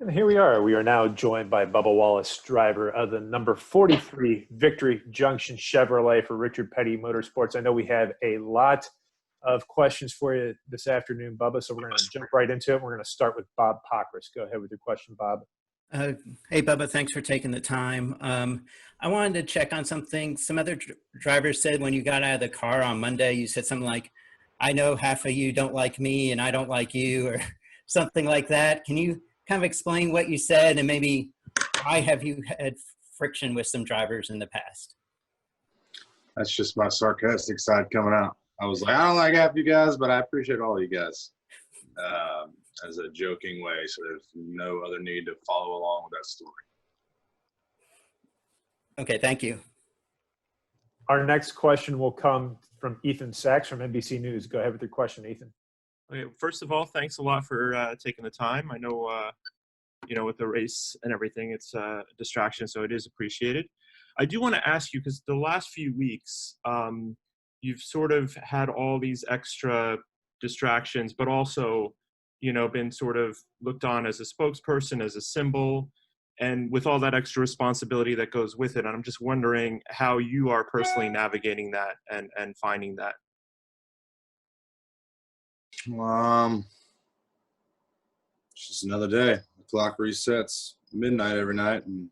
And here we are. We are now joined by Bubba Wallace, driver of the number 43 Victory Junction Chevrolet for Richard Petty Motorsports. I know we have a lot of questions for you this afternoon, Bubba, so we're going to jump right into it. We're going to start with Bob Pockris. Go ahead with your question, Bob. Hey, Bubba, thanks for taking the time. I wanted to check on something. Some other drivers said when you got out of the car on Monday, you said something like, I know half of you don't like me and I don't like you, or something like that. Can you kind of explain what you said, and maybe why have you had friction with some drivers in the past? That's just my sarcastic side coming out. I was like, I don't like half you guys, but I appreciate all you guys, as a joking way. So there's no other need to follow along with that story. Okay, thank you. Our next question will come from Ethan Sachs from NBC News. Go ahead with your question, Ethan. Okay, first of all, thanks a lot for taking the time. I know, with the race and everything, it's a distraction, so it is appreciated. I do want to ask you, because the last few weeks, you've sort of had all these extra distractions, but also, been sort of looked on as a spokesperson, as a symbol, and with all that extra responsibility that goes with it. And I'm just wondering how you are personally navigating that and finding that. It's just another day. The clock resets midnight every night, and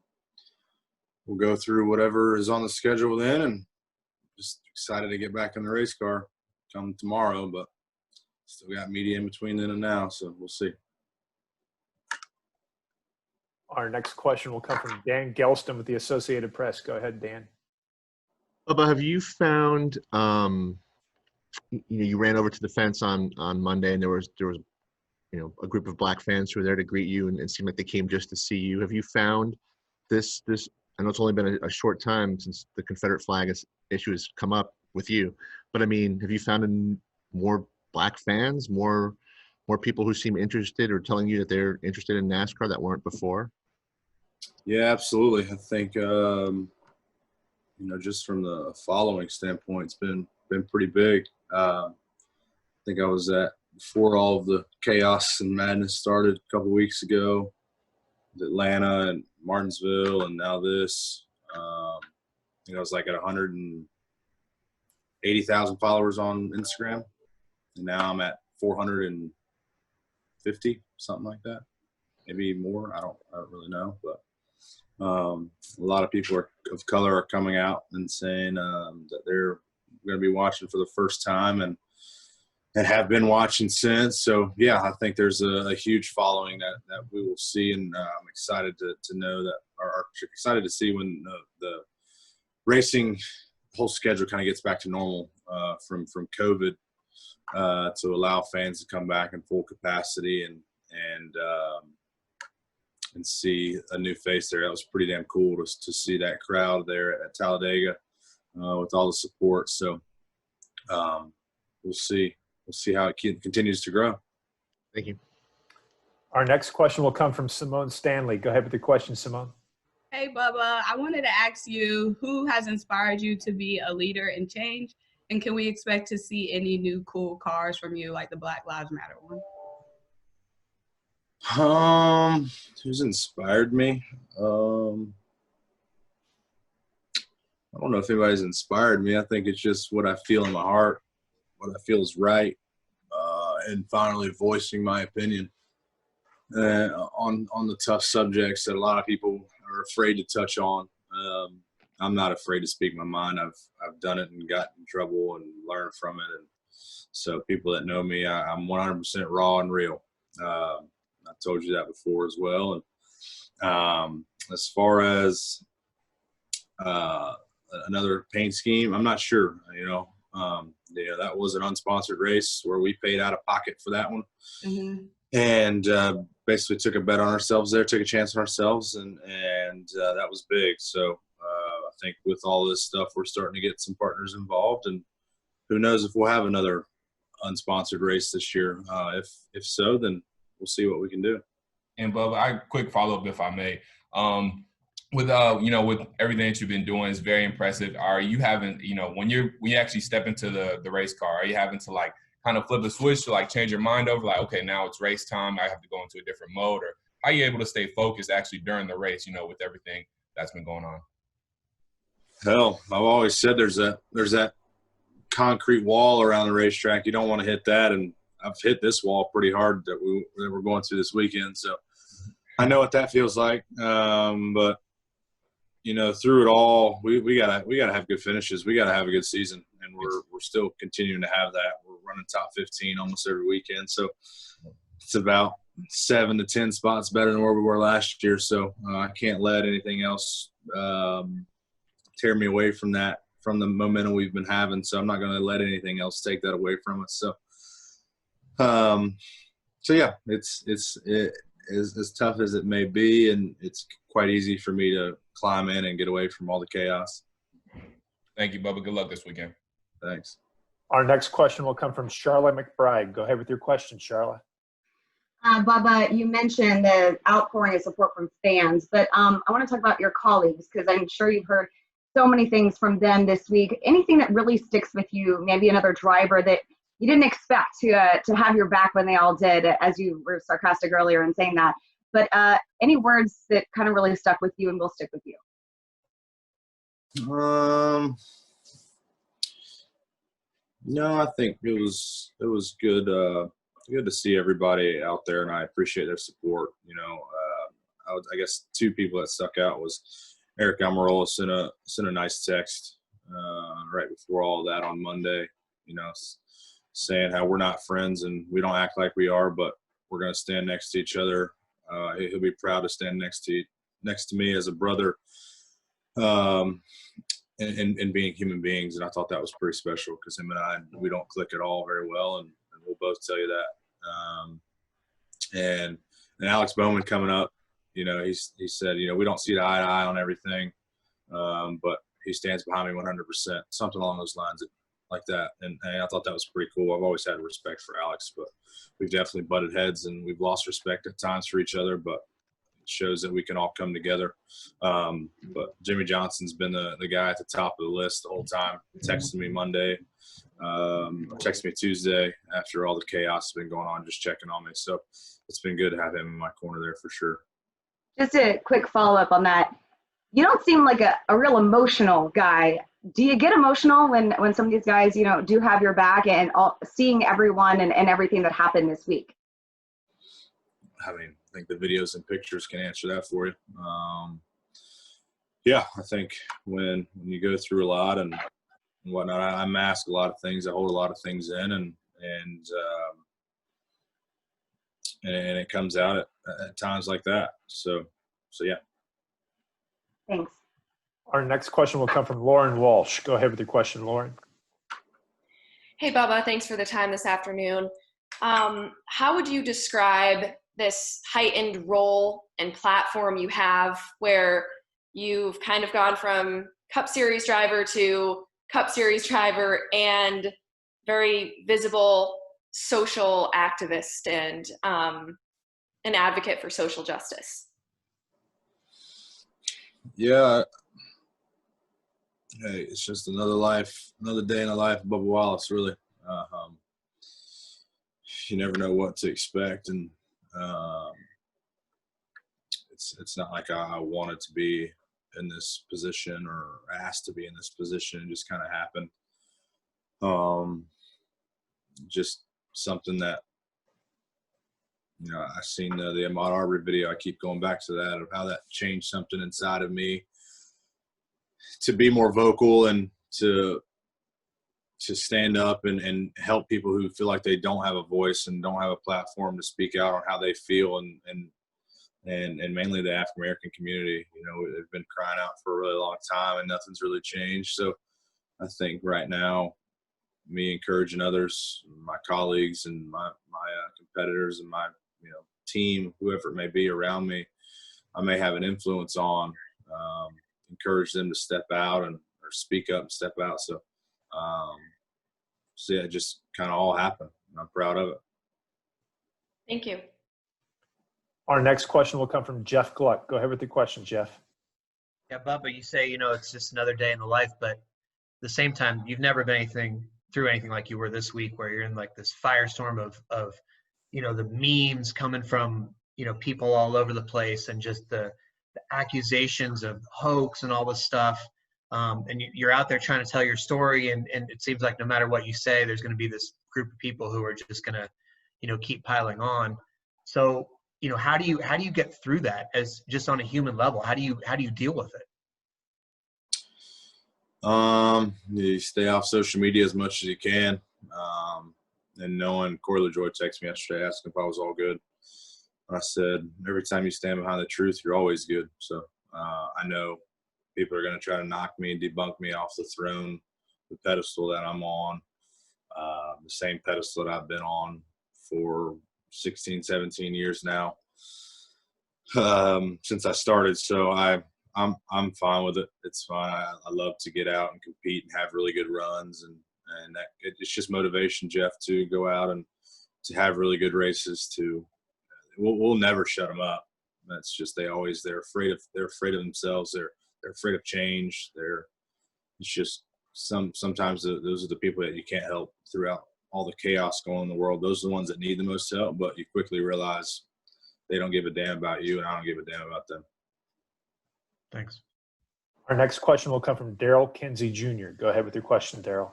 we'll go through whatever is on the schedule then, and just excited to get back in the race car come tomorrow, but still got media in between then and now, so we'll see. Our next question will come from Dan Gelston with the Associated Press. Go ahead, Dan. Bubba, have you found you ran over to the fence on Monday, and there was a group of black fans who were there to greet you, and it seemed like they came just to see you. Have you found this I know it's only been a short time since the Confederate flag issue has come up with you, but I mean, have you found more black fans, more people who seem interested or telling you that they're interested in NASCAR that weren't before? Yeah, absolutely. I think just from the following standpoint, it's been pretty big. I think I was at, before all of the chaos and madness started a couple weeks ago, Atlanta and Martinsville, and now this. I was like at 180,000 followers on Instagram, and now I'm at 450, something like that, maybe more. I don't really know, but a lot of people of color are coming out and saying that they're going to be watching for the first time and have been watching since. So yeah, I think there's a huge following that we will see, and I'm excited to know that, or excited to see when the racing whole schedule kind of gets back to normal from COVID, to allow fans to come back in full capacity and see a new face there. That was pretty damn cool to see that crowd there at Talladega with all the support. So we'll see how it continues to grow. Thank you. Our next question will come from Simone Stanley. Go ahead with your question, Simone. Hey, Bubba. I wanted to ask you, who has inspired you to be a leader in change? And can we expect to see any new cool cars from you, like the Black Lives Matter one? Who's inspired me? I don't know if anybody's inspired me. I think it's just what I feel in my heart, what I feel is right, and finally voicing my opinion on the tough subjects that a lot of people are afraid to touch on. I'm not afraid to speak my mind. I've done it and gotten in trouble and learned from it. And so people that know me, I'm 100% raw and real. I told you that before as well. And as far as another paint scheme, I'm not sure. That was an unsponsored race where we paid out of pocket for that one. Mm-hmm. And basically took a bet on ourselves there, took a chance on ourselves, and that was big. So I think with all this stuff, we're starting to get some partners involved, and who knows if we'll have another unsponsored race this year. If so, then we'll see what we can do. And Bubba, quick follow-up if I may. With everything that you've been doing, is very impressive. Are you having, when you actually step into the race car, are you having to kind of flip a switch to change your mind over, okay, now it's race time, I have to go into a different mode, or are you able to stay focused actually during the race, with everything that's been going on? Hell, I've always said there's that concrete wall around the racetrack. You don't want to hit that, and I've hit this wall pretty hard that we're going through this weekend. So I know what that feels like. But through it all, we gotta have good finishes. We gotta have a good season, and we're still continuing to have that. We're running top 15 almost every weekend, so it's about 7 to 10 spots better than where we were last year. So I can't let anything else tear me away from that, from the momentum we've been having. So I'm not going to let anything else take that away from us. So, yeah, it's as tough as it may be, and it's quite easy for me to climb in and get away from all the chaos. Thank you, Bubba. Good luck this weekend. Thanks. Our next question will come from Charlotte McBride. Go ahead with your question, Charlotte. Bubba, you mentioned the outpouring of support from fans, but I want to talk about your colleagues, because I'm sure you've heard so many things from them this week. Anything that really sticks with you, maybe another driver that you didn't expect to have your back when they all did, as you were sarcastic earlier in saying that, but any words that kind of really stuck with you and will stick with you? No, I think it was good. Good to see everybody out there, and I appreciate their support. I guess two people that stuck out was Eric Almirola sent a nice text right before all that on Monday, saying how we're not friends and we don't act like we are, but we're going to stand next to each other. He'll be proud to stand next to me as a brother, and being human beings. And I thought that was pretty special, because him and I, we don't click at all very well, and we'll both tell you that. And Alex Bowman coming up, he said, we don't see eye to eye on everything, but he stands behind me 100%, something along those lines like that. And I thought that was pretty cool. I've always had respect for Alex, but we've definitely butted heads and we've lost respect at times for each other, but it shows that we can all come together. But Jimmy Johnson's been the guy at the top of the list the whole time. He texted me Monday, texted me Tuesday after all the chaos has been going on, just checking on me. So it's been good to have him in my corner there for sure. Just a quick follow-up on that. You don't seem like a real emotional guy. Do you get emotional when some of these guys, do have your back, and seeing everyone and everything that happened this week? I think the videos and pictures can answer that for you. Yeah, I think when you go through a lot and whatnot, I mask a lot of things. I hold a lot of things in, and it comes out at times like that. So yeah. Thanks. Our next question will come from Lauren Walsh. Go ahead with your question, Lauren. Hey, Bubba. Thanks for the time this afternoon. How would you describe this heightened role and platform you have, where you've kind of gone from Cup Series driver to Cup Series driver and very visible social activist and an advocate for social justice? Yeah. Hey, it's just another day in the life of Bubba Wallace, really. You never know what to expect, and it's not like I wanted to be in this position or asked to be in this position. It just kind of happened. Just something that, I've seen the Ahmaud Arbery video. I keep going back to that, of how that changed something inside of me to be more vocal and to stand up and help people who feel like they don't have a voice and don't have a platform to speak out on how they feel, and mainly the African American community. They've been crying out for a really long time and nothing's really changed. So I think right now, me encouraging others, my colleagues and my competitors and my team, whoever it may be around me, I may have an influence on, encourage them to step out or speak up and step out. So yeah, it just kind of all happened, and I'm proud of it. Thank you. Our next question will come from Jeff Gluck. Go ahead with the question, Jeff. Yeah, Bubba, you say, it's just another day in the life, but at the same time, you've never been through anything like you were this week, where you're in like this firestorm of the memes coming from people all over the place, and just the accusations of hoax and all this stuff. And you're out there trying to tell your story, and it seems like no matter what you say, there's going to be this group of people who are just going to, keep piling on. So, how do you get through that as just on a human level? How do you deal with it? You stay off social media as much as you can. And knowing Corey LaJoy texted me yesterday asking if I was all good. I said, every time you stand behind the truth, you're always good. So I know people are going to try to knock me and debunk me off the throne, the pedestal that I'm on, the same pedestal that I've been on for 16, 17 years now, since I started. So I'm fine with it. It's fine. I love to get out and compete and have really good runs, and it's just motivation, Jeff, to go out and to have really good races. We'll never shut them up. That's just they're afraid of themselves. They're afraid of change. It's just sometimes those are the people that you can't help throughout all the chaos going on in the world. Those are the ones that need the most help, but you quickly realize they don't give a damn about you, and I don't give a damn about them. Thanks. Our next question will come from Daryl Kinsey Jr. Go ahead with your question, Daryl.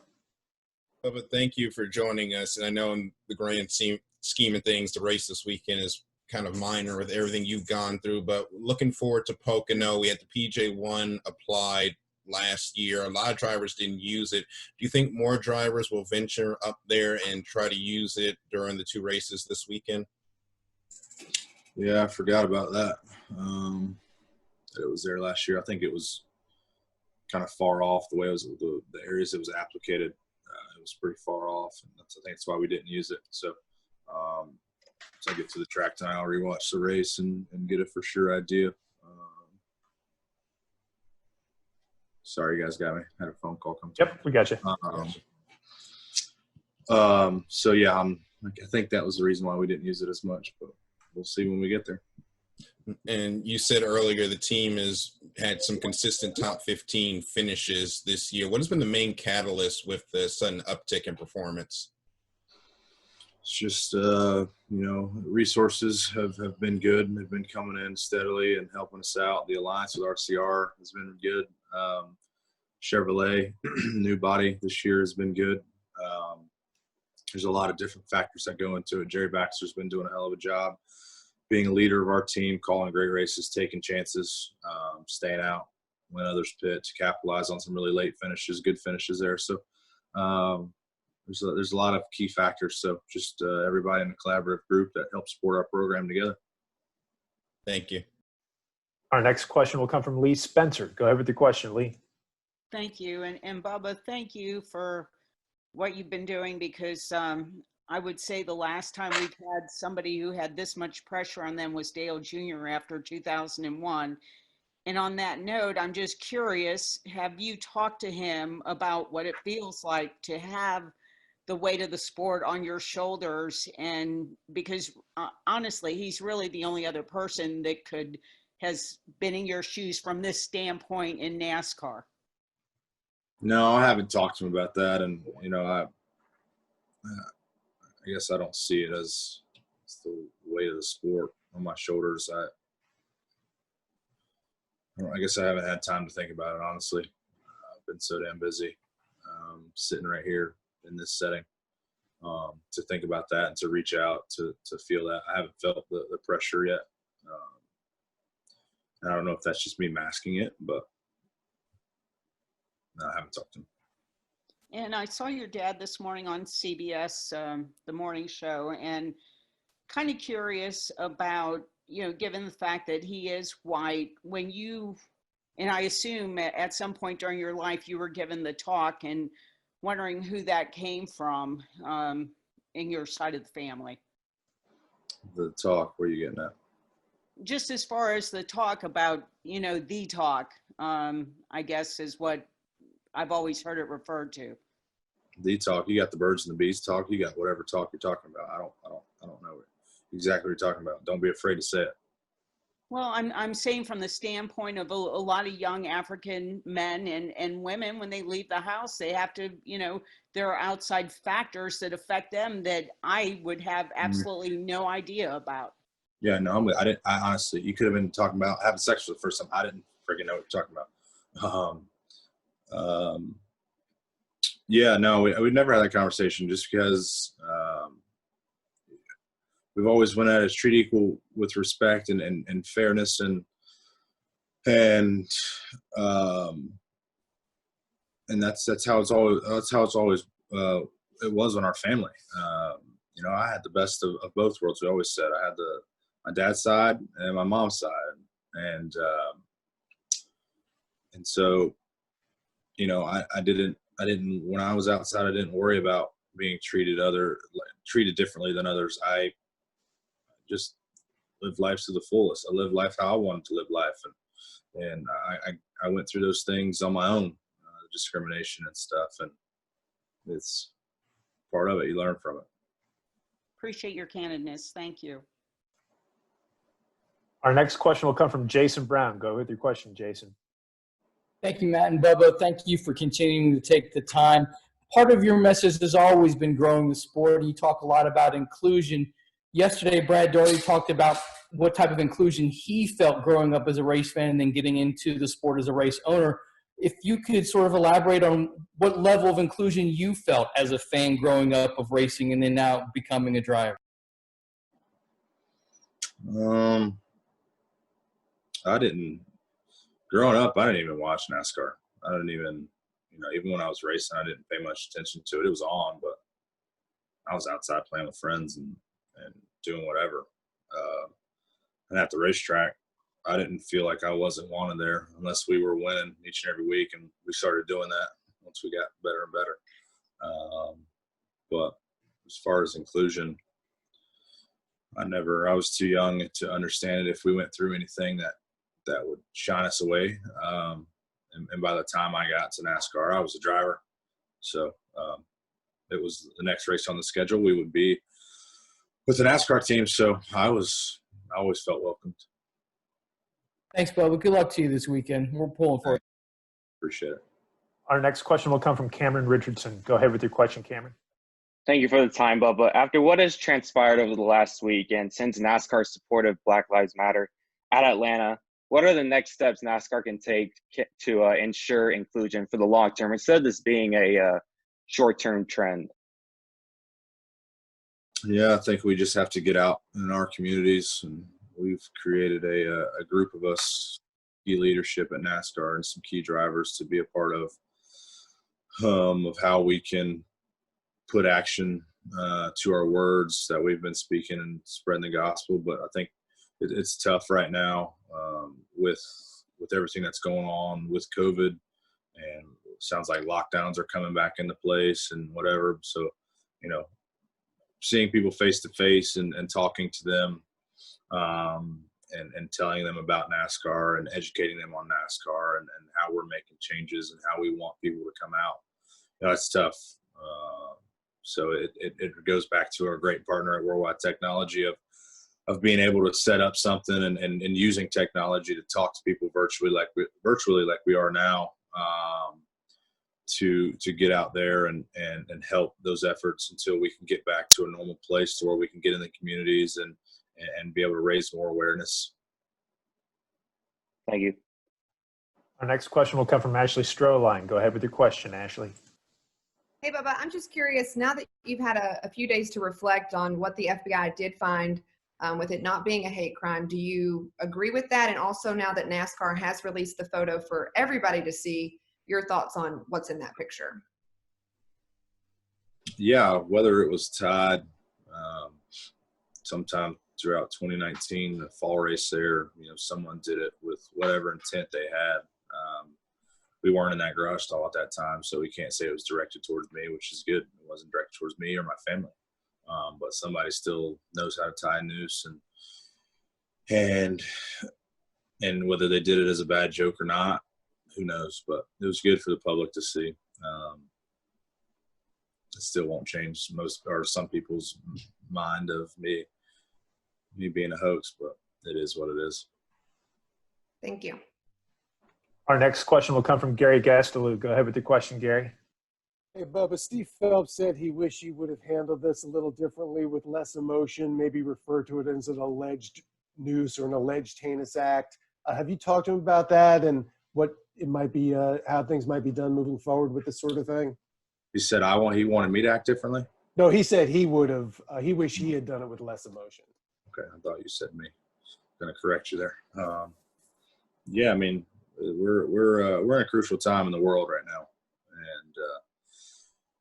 Bubba, thank you for joining us. And I know in the grand scheme of things, the race this weekend is kind of minor with everything you've gone through, but looking forward to Pocono. We had the PJ1 applied last year. A lot of drivers didn't use it. Do you think more drivers will venture up there and try to use it during the two races this weekend? Yeah, I forgot about that. It was there last year. I think it was kind of far off the way it was, the areas it was applicated. It was pretty far off, and I think that's why we didn't use it. So, so I get to the track tonight, I'll rewatch the race and get a for sure idea. Sorry, you guys got me. I had a phone call come through. Yep, we got you. So yeah, I think that was the reason why we didn't use it as much, but we'll see when we get there. And you said earlier the team has had some consistent top 15 finishes this year. What has been the main catalyst with the sudden uptick in performance? It's just, resources have been good. They've been coming in steadily and helping us out. The alliance with RCR has been good. Chevrolet, new body this year has been good. There's a lot of different factors that go into it. Jerry Baxter's been doing a hell of a job being a leader of our team, calling great races, taking chances, staying out when others pit to capitalize on some really late finishes, good finishes there. So there's a lot of key factors. So just everybody in the collaborative group that helps support our program together. Thank you. Our next question will come from Lee Spencer. Go ahead with your question, Lee. Thank you. And Bubba, thank you for what you've been doing, because I would say the last time we've had somebody who had this much pressure on them was Dale Jr. after 2001. And on that note, I'm just curious, have you talked to him about what it feels like to have the weight of the sport on your shoulders? And because honestly, he's really the only other person that has been in your shoes from this standpoint in NASCAR. No, I haven't talked to him about that. And, I guess I don't see it as the weight of the sport on my shoulders. I guess I haven't had time to think about it, honestly. I've been so damn busy sitting right here in this setting to think about that and to reach out to feel that. I haven't felt the pressure yet. And I don't know if that's just me masking it, but no, I haven't talked to him. And I saw your dad this morning on CBS, the morning show, and kind of curious about, given the fact that he is white, when you, and I assume at some point during your life you were given the talk, and wondering who that came from in your side of the family. The talk, where are you getting at? Just as far as the talk about, the talk, I guess is what I've always heard it referred to. The talk. You got the birds and the bees talk. You got whatever talk you're talking about. I don't know exactly what you're talking about. Don't be afraid to say it. Well, I'm saying from the standpoint of a lot of young African men and women, when they leave the house, they have to, there are outside factors that affect them that I would have absolutely no idea about. Yeah, no, I honestly, you could have been talking about having sex for the first time. I didn't freaking know what you're talking about. Yeah, no, we've never had that conversation just because we've always went at it as treat equal with respect and fairness and that's how it's always it was in our family. You know, I had the best of both worlds. We always said I had my dad's side and my mom's side, and so, you know, I didn't when I was outside, I didn't worry about being treated differently than others. I just lived life to the fullest. I lived life how I wanted to live life, and I went through those things on my own, discrimination and stuff, and it's part of it. You learn from it. Appreciate your candidness. Thank you. Our next question will come from Jason Brown. Go with your question, Jason. Thank you, Matt and Bubba. Thank you for continuing to take the time. Part of your message has always been growing the sport, and you talk a lot about inclusion. Yesterday, Brad Doherty talked about what type of inclusion he felt growing up as a race fan and then getting into the sport as a race owner. If you could sort of elaborate on what level of inclusion you felt as a fan growing up of racing and then now becoming a driver. Growing up, I didn't even watch NASCAR. I didn't even, even when I was racing, I didn't pay much attention to it. It was on, but I was outside playing with friends and doing whatever. And at the racetrack, I didn't feel like I wasn't wanted there unless we were winning each and every week. And we started doing that once we got better and better. But as far as inclusion, I was too young to understand it if we went through anything that would shine us away. And by the time I got to NASCAR, I was a driver. So it was the next race on the schedule. We would be with the NASCAR team. So I always felt welcomed. Thanks, Bubba. Good luck to you this weekend. We're pulling for it. Appreciate it. Our next question will come from Cameron Richardson. Go ahead with your question, Cameron. Thank you for the time, Bubba. After what has transpired over the last week and since NASCAR's support of Black Lives Matter at Atlanta, what are the next steps NASCAR can take to ensure inclusion for the long term instead of this being a short-term trend? Yeah, I think we just have to get out in our communities, and we've created a group of us, key leadership at NASCAR and some key drivers to be a part of how we can put action to our words that we've been speaking and spreading the gospel. But I think it's tough right now with everything that's going on with COVID, and it sounds like lockdowns are coming back into place and whatever. So, seeing people face to face and talking to them and telling them about NASCAR and educating them on NASCAR and how we're making changes and how we want people to come out. It's tough. So it goes back to our great partner at Worldwide Technology of being able to set up something and using technology to talk to people virtually like we are now, to get out there and help those efforts until we can get back to a normal place to where we can get in the communities and be able to raise more awareness. Thank you. Our next question will come from Ashley Stroline. Go ahead with your question, Ashley. Hey, Bubba, I'm just curious, now that you've had a few days to reflect on what the FBI did find with it not being a hate crime, do you agree with that? And also now that NASCAR has released the photo for everybody to see, your thoughts on what's in that picture? Yeah, whether it was tied sometime throughout 2019, the fall race there, someone did it with whatever intent they had. We weren't in that garage stall at that time, so we can't say it was directed towards me, which is good. It wasn't directed towards me or my family. But somebody still knows how to tie a noose, and whether they did it as a bad joke or not, who knows? But it was good for the public to see. It still won't change some people's mind of me being a hoax, but it is what it is. Thank you. Our next question will come from Gary Gastelou. Go ahead with your question, Gary. Hey, Bubba, Steve Phelps said he wished you would have handled this a little differently with less emotion, maybe refer to it as an alleged noose or an alleged heinous act. Have you talked to him about that and what it might be, how things might be done moving forward with this sort of thing? He said he wanted me to act differently. No, he said he would have. He wished he had done it with less emotion. Okay, I thought you said me. Going to correct you there. Yeah, I mean, we're in a crucial time in the world right now, and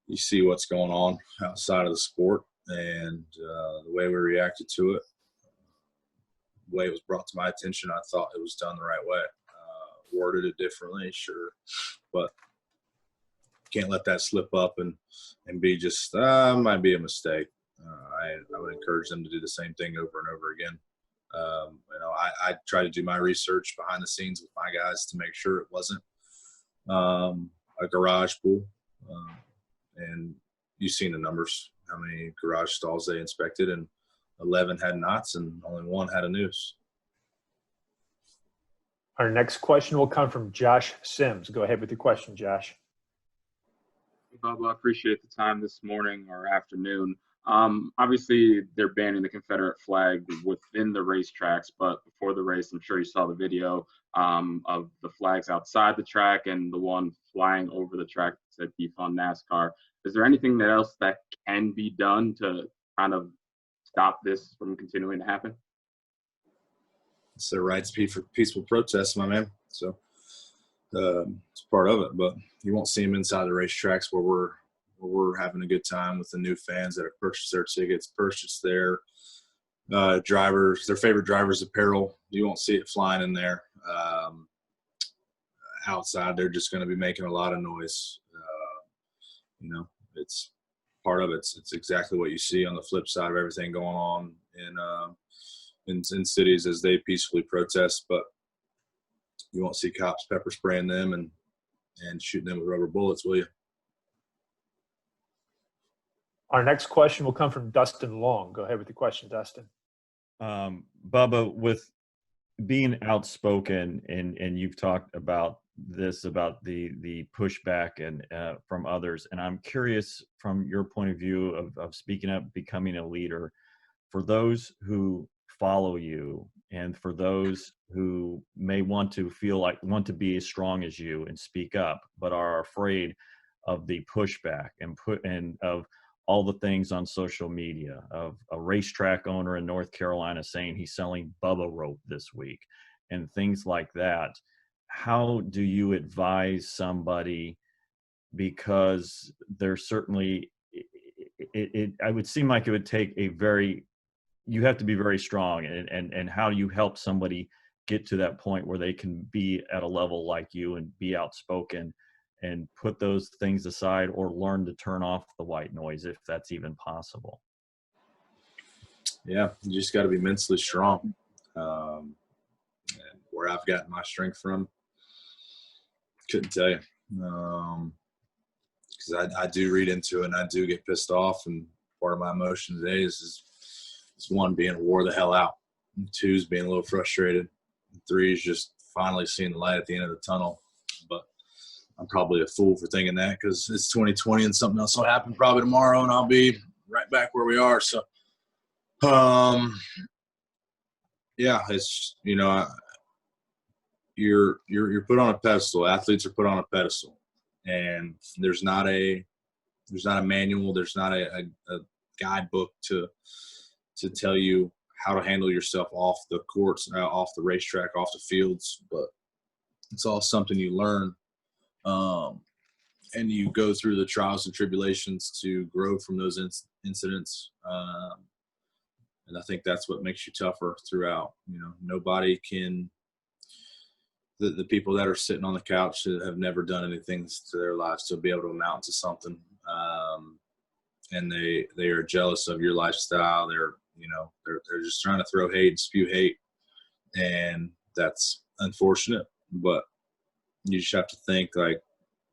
you see what's going on outside of the sport, and the way we reacted to it, the way it was brought to my attention, I thought it was done the right way. Worded it differently, sure, but can't let that slip up and be just might be a mistake. I would encourage them to do the same thing over and over again. I try to do my research behind the scenes with my guys to make sure it wasn't a garage pool. And you've seen the numbers, how many garage stalls they inspected, and 11 had knots and only 1 had a noose. Our next question will come from Josh Sims. Go ahead with your question, Josh. Bob, I appreciate the time this morning or afternoon. Obviously, they're banning the Confederate flag within the racetracks, but before the race, I'm sure you saw the video of the flags outside the track and the one flying over the track that said defund NASCAR. Is there anything else that can be done to kind of stop this from continuing to happen? It's their rights for peaceful protest, my man. So it's part of it, but you won't see them inside the racetracks where we're having a good time with the new fans that have purchased their tickets, purchased their favorite drivers' apparel. You won't see it flying in there. Outside, they're just going to be making a lot of noise. It's part of it. It's exactly what you see on the flip side of everything going on in cities as they peacefully protest, but you won't see cops pepper spraying them and shooting them with rubber bullets, will you? Our next question will come from Dustin Long. Go ahead with your question, Dustin. Bubba, with being outspoken, and you've talked about this, about the pushback and from others, and I'm curious from your point of view of speaking up, becoming a leader, for those who follow you and for those who may want to be as strong as you and speak up, but are afraid of the pushback and of all the things on social media, of a racetrack owner in North Carolina saying he's selling Bubba rope this week and things like that. How do you advise somebody? Because there's certainly, I would seem like it would take you have to be very strong, and how do you help somebody get to that point where they can be at a level like you and be outspoken and put those things aside, or learn to turn off the white noise, if that's even possible? Yeah, you just got to be mentally strong. And where I've gotten my strength from, couldn't tell you. Because I do read into it and I do get pissed off, and part of my emotion today is one, being wore the hell out, and 2 is being a little frustrated, and 3 is just finally seeing the light at the end of the tunnel. But I'm probably a fool for thinking that, because it's 2020 and something else will happen probably tomorrow and I'll be right back where we are. So yeah, it's, you're put on a pedestal. Athletes are put on a pedestal, and there's not a manual, there's not a guidebook to tell you how to handle yourself off the courts, off the racetrack, off the fields, but it's all something you learn. And you go through the trials and tribulations to grow from those incidents. And I think that's what makes you tougher throughout. Nobody can, the people that are sitting on the couch that have never done anything to their lives to be able to amount to something. And they are jealous of your lifestyle. They're just trying to throw hate and spew hate. And that's unfortunate, but you just have to think, like,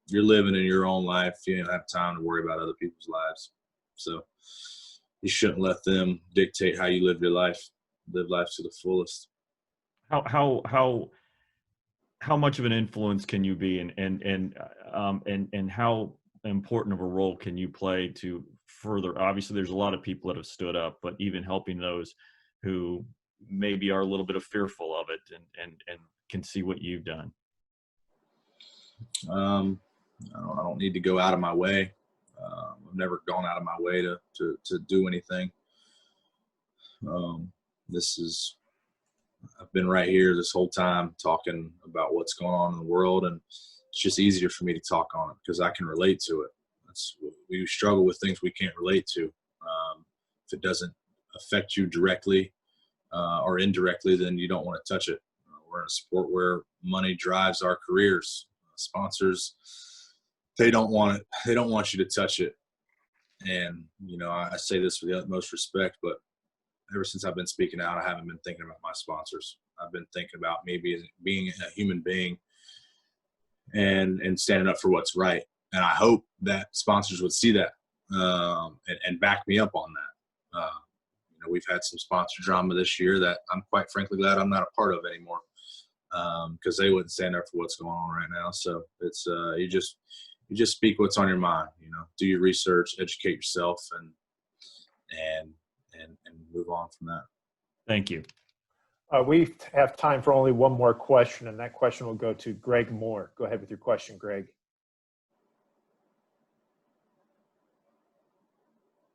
you're living in your own life. You don't have time to worry about other people's lives. So you shouldn't let them dictate how you live your life. Live life to the fullest. How much of an influence can you be, and how important of a role can you play to further? Obviously, there's a lot of people that have stood up, but even helping those who maybe are a little bit fearful of it and can see what you've done? I don't need to go out of my way. I've never gone out of my way to do anything. I've been right here this whole time talking about what's going on in the world, and it's just easier for me to talk on it because I can relate to it. We struggle with things we can't relate to. If it doesn't affect you directly or indirectly, then you don't want to touch it. We're in a sport where money drives our careers. Sponsors, they don't want it. They don't want you to touch it. And, I say this with the utmost respect, but ever since I've been speaking out, I haven't been thinking about my sponsors. I've been thinking about maybe being a human being and standing up for what's right. And I hope that sponsors would see that and back me up on that. We've had some sponsor drama this year that I'm quite frankly glad I'm not a part of anymore because they wouldn't stand up for what's going on right now. So it's you just speak what's on your mind. Do your research, educate yourself, and move on from that. Thank you. We have time for only one more question, and that question will go to Greg Moore. Go ahead with your question, Greg.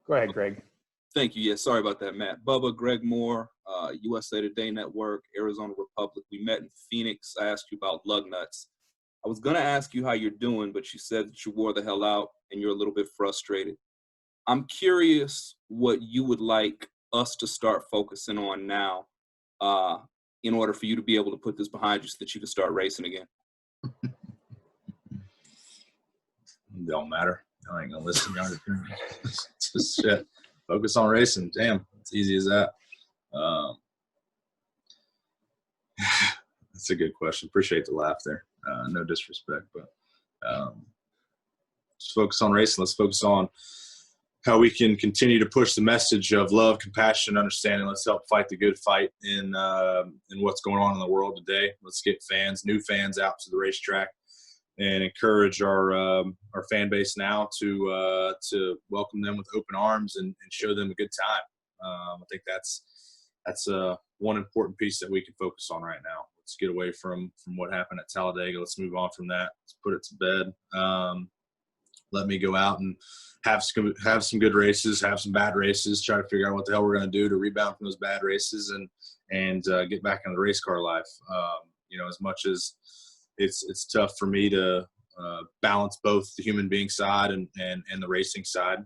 Go ahead, Greg. Thank you. Yeah, sorry about that, Matt. Bubba, Greg Moore, USA Today Network, Arizona Republic. We met in Phoenix. I asked you about lug nuts. I was going to ask you how you're doing, but you said that you wore the hell out and you're a little bit frustrated. I'm curious what you would like us to start focusing on now in order for you to be able to put this behind you so that you can start racing again. Don't matter. I ain't gonna listen. It's just shit. Focus on racing. Damn, it's easy as that. That's a good question. Appreciate the laugh there. No disrespect, but just focus on racing. Let's focus on how we can continue to push the message of love, compassion, understanding. Let's help fight the good fight in what's going on in the world today. Let's get new fans out to the racetrack and encourage our fan base now to welcome them with open arms and show them a good time. I think that's one important piece that we can focus on right now. Let's get away from what happened at Talladega. Let's move on from that. Let's put it to bed. Let me go out and have some good races, have some bad races, try to figure out what the hell we're going to do to rebound from those bad races and get back into the race car life. As much as it's tough for me to balance both the human being side and the racing side.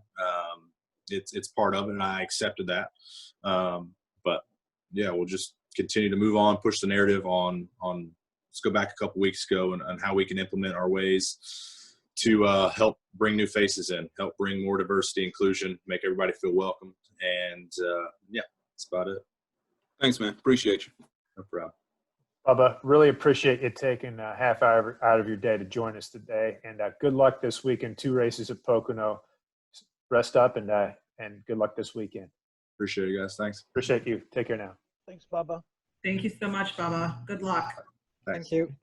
It's part of it, and I accepted that. But yeah, we'll just continue to move on, push the narrative on. Let's go back a couple weeks ago and how we can implement our ways to help bring new faces in, help bring more diversity, inclusion, make everybody feel welcome. And yeah, that's about it. Thanks, man. Appreciate you. No problem. Bubba, really appreciate you taking a half hour out of your day to join us today. And good luck this weekend. 2 races at Pocono. Rest up and good luck this weekend. Appreciate you guys. Thanks. Appreciate you. Take care now. Thanks, Bubba. Thank you so much, Bubba. Good luck. Thanks. Thank you.